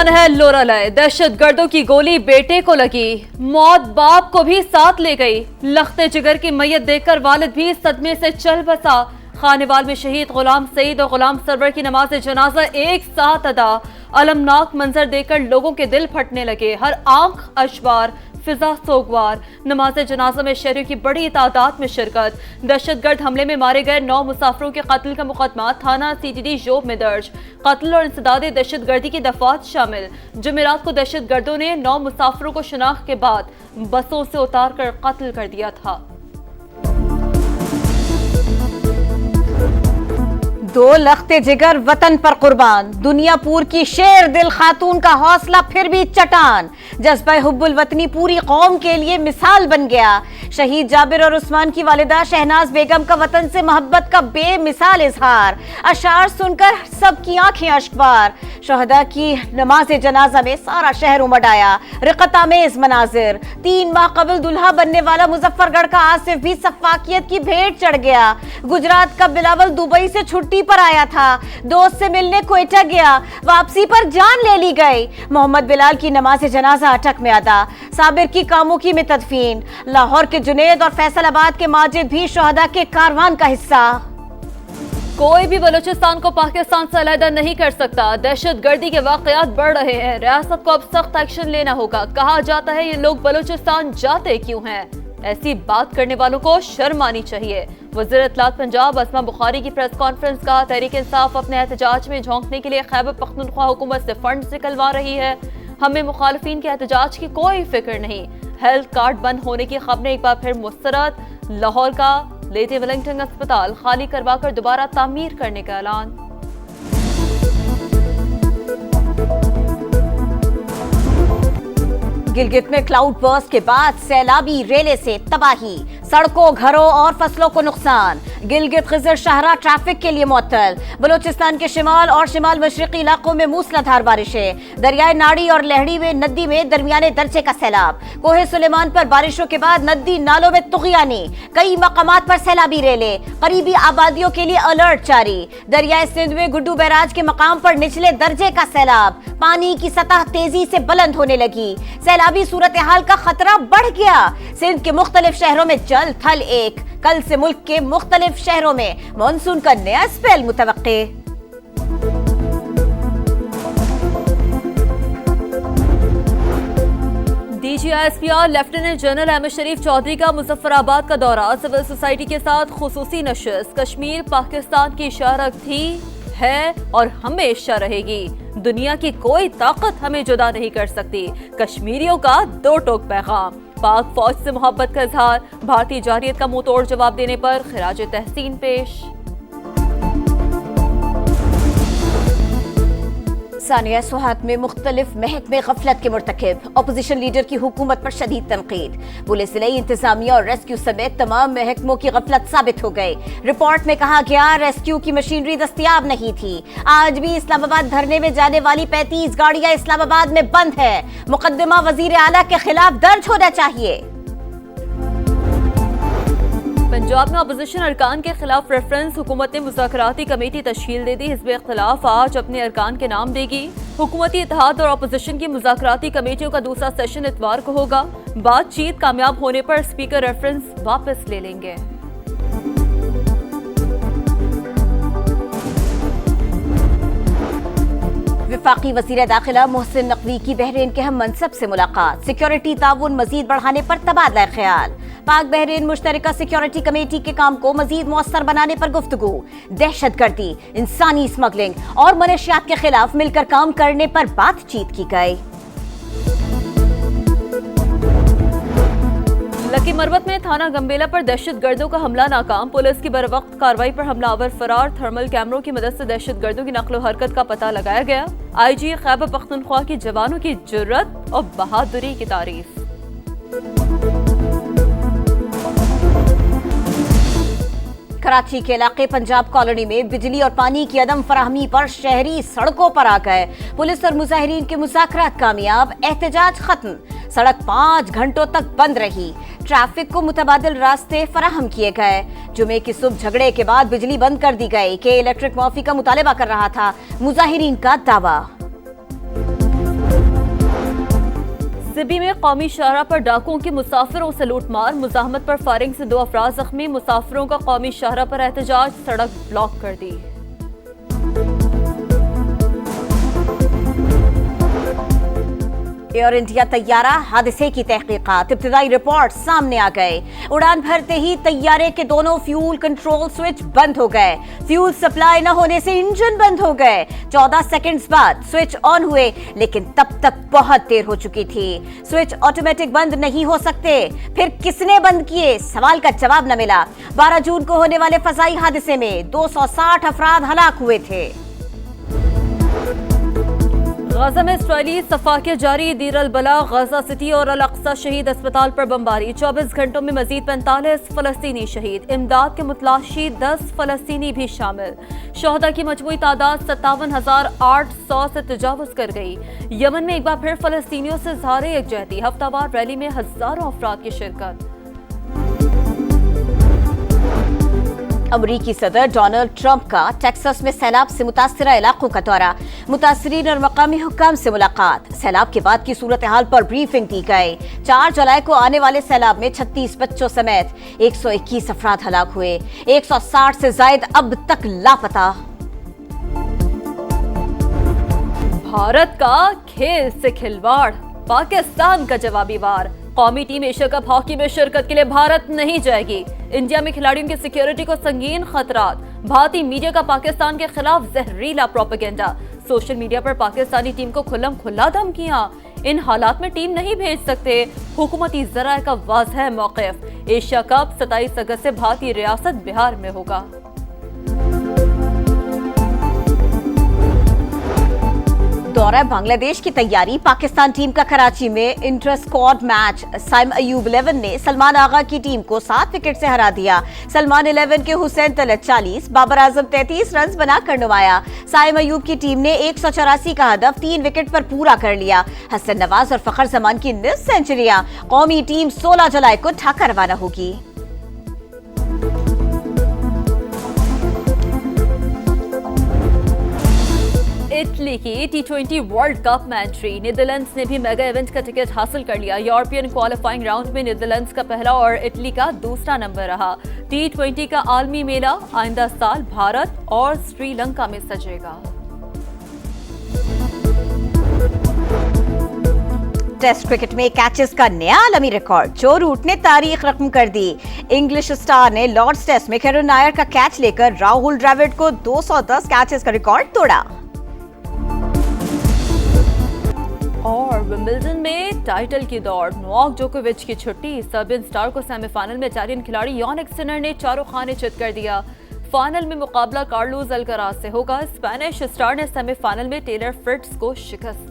बलिदान है लोरालय, दहशत गर्दों की गोली बेटे को लगी, मौत बाप को भी साथ ले गई। लख्ते जिगर की मैयत देखकर वालिद भी सदमे से चल बसा। खानेवाल में शहीद गुलाम सईद और गुलाम सरवर की नमाज जनाजा एक साथ अदा। अलमनाक मंजर देखकर लोगों के दिल फटने लगे, हर आंख अशबार, फिजा सोगवार। नमाज जनाजा में शहरियों की बड़ी तादाद में शिरकत। दहशतगर्द हमले में मारे गए 9 मुसाफिरों के कत्ल का मुकदमा थाना CTD जोब में दर्ज। कत्ल और इंसदाद दहशतगर्दी की दफात शामिल। जुमेरात को दहशतगर्दों ने 9 मुसाफिरों को शनाख्त के बाद बसों से उतार कर कत्ल कर दिया था। 2 लख्ते जिगर वतन पर कुर्बान, दुनियापुर की शेर दिल खातून का हौसला फिर भी चटान। जज्बा हुब्बुल वतनी पूरी कौम के लिए मिसाल बन गया। शहीद जाबिर और उस्मान की वालिदा शहनाज बेगम का वतन से मोहब्बत का बेमिसाल इजहार। अशार सुनकर सबकी आंखें अश्कबार। शहदा की नमाज जनाजा में सारा शहर उमड़ आया। रिक़त आमेज मनाजिर। 3 माह कबल दुल्हा बनने वाला मुजफ्फरगढ़ का आसिफ भी सफाकियत की भेंट चढ़ गया। गुजरात का बिलावल दुबई से छुट्टी पर आया था, दोस्त से मिलने क्वेटा गया, वापसी पर जान ले ली गई। मोहम्मद बिलाल की नमाज जनाजा अटक में अदा। साबिर की कामुकी में तदफीन। लाहौर के जुनैद और फैसलाबाद के माजिद भी शहदा के कारवान का हिस्सा। कोई भी बलूचिस्तान को पाकिस्तान से अलहदा नहीं कर सकता। दहशतगर्दी के वाकयात बढ़ रहे हैं, रियासत को अब सख्त एक्शन लेना होगा। कहा जाता है ये लोग बलूचिस्तान जाते क्यों हैं? ऐसी बात करने वालों को शर्म आनी चाहिए। वज़ीर इत्तलात पंजाब अस्मा बुखारी की प्रेस कॉन्फ्रेंस का तहरीक इंसाफ अपने एहतजाज में झोंकने के लिए खैबर पख्तूनख्वा हुकूमत से फंड निकलवा रही है। हमें मुखालिफिन के एहतजाज की कोई फिक्र नहीं। हेल्थ कार्ड बंद होने की खबरें एक बार फिर मुस्तरद। लाहौर का लेडी वेलिंगटन अस्पताल खाली करवाकर दोबारा तामीर करने का ऐलान। गिलगित में क्लाउड बर्स्ट के बाद सैलाबी रेले से तबाही, सड़कों, घरों और फसलों को नुकसान। गिलगित खिजर शाहरा ट्रैफिक के लिए मुअत्तल। बलूचिस्तान के शिमाल और शिमाल मशरकी इलाकों में मूसलाधार बारिशें। दरियाए नाड़ी और लहड़ी में नदी में दरमियाने दर्जे का सैलाब। कोहे सुलेमान पर बारिशों के बाद नदी नालों में तुग़यानी। कई मकामात पर सैलाबी रेले। करीबी आबादियों के लिए अलर्ट जारी। दरियाए सिंध में गुड्डू बैराज के मकाम पर निचले दर्जे का सैलाब। पानी की सतह तेजी से बुलंद होने लगी। सैलाबी सूरत हाल का खतरा बढ़ गया। सिंध के मुख्तलिफ शहरों में जल थल एक। कल से मुल्क के मुख्तलिफ शहरों में मानसून का नया स्पेल मुतवक्के। DGISPR lieutenant general Ahmed Sharif Chaudhry का मुजफ्फराबाद का दौरा। सिविल सोसाइटी के साथ खुसूसी नशिस्त। कश्मीर पाकिस्तान की शहरत थी, है और हमेशा रहेगी। दुनिया की कोई ताकत हमें जुदा नहीं कर सकती। कश्मीरियों का 2 टोक पैगाम। पाक फौज से मोहब्बत का इजहार। भारतीय जारियत का मुंह तोड़ जवाब देने पर खिराज तहसीन पेश। सानिया सुहाग में मुख्तलिफ महकमे गफलत के मुर्तकिब। अपोजिशन लीडर की हुकूमत पर शदीद तनकीद। पुलिस सिलाई, इंतजामिया और रेस्क्यू समेत तमाम महकमों की गफलत साबित हो गई। रिपोर्ट में कहा गया रेस्क्यू की मशीनरी दस्तयाब नहीं थी। आज भी इस्लामाबाद धरने में जाने वाली 35 गाड़ियां इस्लामाबाद में बंद है। मुकदमा वजीर आला के खिलाफ दर्ज होना चाहिए। पंजाब में अपोजिशन अरकान के खिलाफ रेफरेंस। हुकूमत ने मुज़ाकराती कमेटी तश्कील दे दी। हिज़्ब इख्तिलाफ आज अपने अरकान के नाम देगी। हुकूमती इत्तेहाद और अपोजिशन की मुज़ाकराती कमेटियों का दूसरा सेशन इतवार को होगा। बातचीत कामयाब होने पर स्पीकर रेफरेंस वापस ले लेंगे। वफाकी वज़ीर दाखिला मोहसिन नकवी की बहरीन के हम मनसब से मुलाकात। सिक्योरिटी ताउन मजीद बढ़ाने पर तबादला ख्याल। पाक बहरीन मुश्तरका सिक्योरिटी कमेटी के काम को मजीद मौसर बनाने पर गुफ्तगू। दहशतगर्दी, इंसानी स्मगलिंग और मनशियात के खिलाफ मिलकर काम करने पर बातचीत की गई। लकी मरवत में थाना गंबेला पर दहशतगर्दों का हमला नाकाम। पुलिस की बरवक्त कार्रवाई पर हमलावर फरार। थर्मल कैमरों की मदद से दहशतगर्दों की नक्लो हरकत का पता लगाया गया। IG खैबर पख्तूनख्वा की जवानों की जुर्रत और बहादुरी की तारीफ। कराची के इलाके पंजाब कॉलोनी में बिजली और पानी की अदम फराहमी पर शहरी सड़कों पर आ गए। पुलिस और मुजाहिरीन के मुज़ाकरात कामयाब, एहतजाज खत्म। सड़क 5 घंटों तक बंद रही। ट्रैफिक को मुतबादिल रास्ते फराहम किए गए। जुमे की सुबह झगड़े के बाद बिजली बंद कर दी गई। के इलेक्ट्रिक माफी का मुतालबा कर रहा था, मुजाहिरीन का दावा। सिबी में कौमी शाहराह पर डाकुओं की मुसाफिरों से लूटमार, मुजाहमत पर फायरिंग से 2 अफराद जख्मी, मुसाफिरों का कौमी शाहराह पर एहतजाज, सड़क ब्लॉक कर दी। एयर इंडिया तैयारा हादसे की तहकीकात, इब्तिदाई रिपोर्ट सामने आ गए। उड़ान भरते ही तैयारे के दोनों फ्यूल कंट्रोल स्विच बंद हो गए। फ्यूल सप्लाई न होने से इंजन बंद हो गए। 14 सेकंड्स बाद स्विच ऑन हुए, लेकिन तब तक बहुत देर हो चुकी थी। स्विच ऑटोमेटिक बंद नहीं हो सकते, फिर किसने बंद किए? सवाल का जवाब न मिला। 12 जून को होने वाले फजाई हादसे में 260 अफराद हलाक हुए थे। गाजा में इस्राईली सफाके जारी, दीर अल बला, गाजा सिटी और अल अक्सा शहीद अस्पताल पर बमबारी। 24 घंटों में मजीद 45 फलस्तीनी शहीद। इमदाद के मुतलाशी 10 फलस्तीनी भी शामिल। शहदा की मजमूई तादाद 57,800 से तजावुज कर गई। यमन में एक बार फिर फलस्तीनियों से इज़हार यकजहती, हफ्तावार रैली में हजारों अफराद की शिरकत। अमरीकी सदर डोनाल्ड ट्रंप का टेक्सास में सैलाब से मुतासरा इलाकों का दौरा, मुतासरीन और मकामी हुक्काम से मुलाकात। सैलाब के बाद की सूरत हाल पर ब्रीफिंग दी गई। 4 जुलाई को आने वाले सैलाब में 36 बच्चों समेत 121 अफराद हलाक हुए। 160 से जायद अब तक लापता। भारत का खेल से खिलवाड़, पाकिस्तान का जवाबी वार। कौमी टीम एशिया कप हॉकी में शिरकत के लिए भारत नहीं जाएगी। इंडिया में खिलाड़ियों की सिक्योरिटी को संगीन खतरात। भारतीय मीडिया का पाकिस्तान के खिलाफ जहरीला प्रोपेगेंडा। सोशल मीडिया पर पाकिस्तानी टीम को खुल्लम खुल्ला धमकियां। इन हालात में टीम नहीं भेज सकते। हुकूमती ज़राए का वाज़ेह मौक़िफ़। एशिया कप 27 अगस्त से भारतीय रियासत बिहार में होगा। दौरा बांग्लादेश की तैयारी, पाकिस्तान टीम का कराची में inter squad match. Saim Ayub 11 ने सलमान आगा की टीम को 7 विकेट से हरा दिया। सलमान 11 के हुसैन तलत 40, बाबर आजम 33 रन बनाकर नुमाया। साइम अयूब की टीम ने 184 का हदफ 3 विकेट पर पूरा कर लिया। हसन नवाज और फखर जमान की 9 सेंचुरियां। कौमी टीम 16 जुलाई को ढाका रवाना होगी। इटली की T20 वर्ल्ड कप में एंट्री, नीदरलैंड्स ने भी मेगा इवेंट का टिकट हासिल कर लिया। यूरोपियन क्वालिफाइंग राउंड में नीदरलैंड्स का पहला और इटली का दूसरा नंबर रहा। T20 का आलमी मेला आइंदा साल भारत और श्रीलंका में सजेगा। टेस्ट क्रिकेट में कैचेस का नया आलमी रिकॉर्ड, जो रूट ने तारीख रकम कर दी। इंग्लिश स्टार ने लॉर्ड्स टेस्ट में कैरन नायर का कैच लेकर राहुल द्रविड़ को 210 कैचेस का रिकॉर्ड तोड़ा। और विंबलडन में टाइटल की दौड़, नोवाक जोकोविच की छुट्टी। सर्बियन स्टार को सेमीफाइनल में इटालियन खिलाड़ी यानिक सिनर ने चारों खाने चित कर दिया। फाइनल में मुकाबला कार्लोस अल्कराज से होगा। स्पेनिश स्टार ने सेमीफाइनल में टेलर फ्रिट्ज को शिकस्त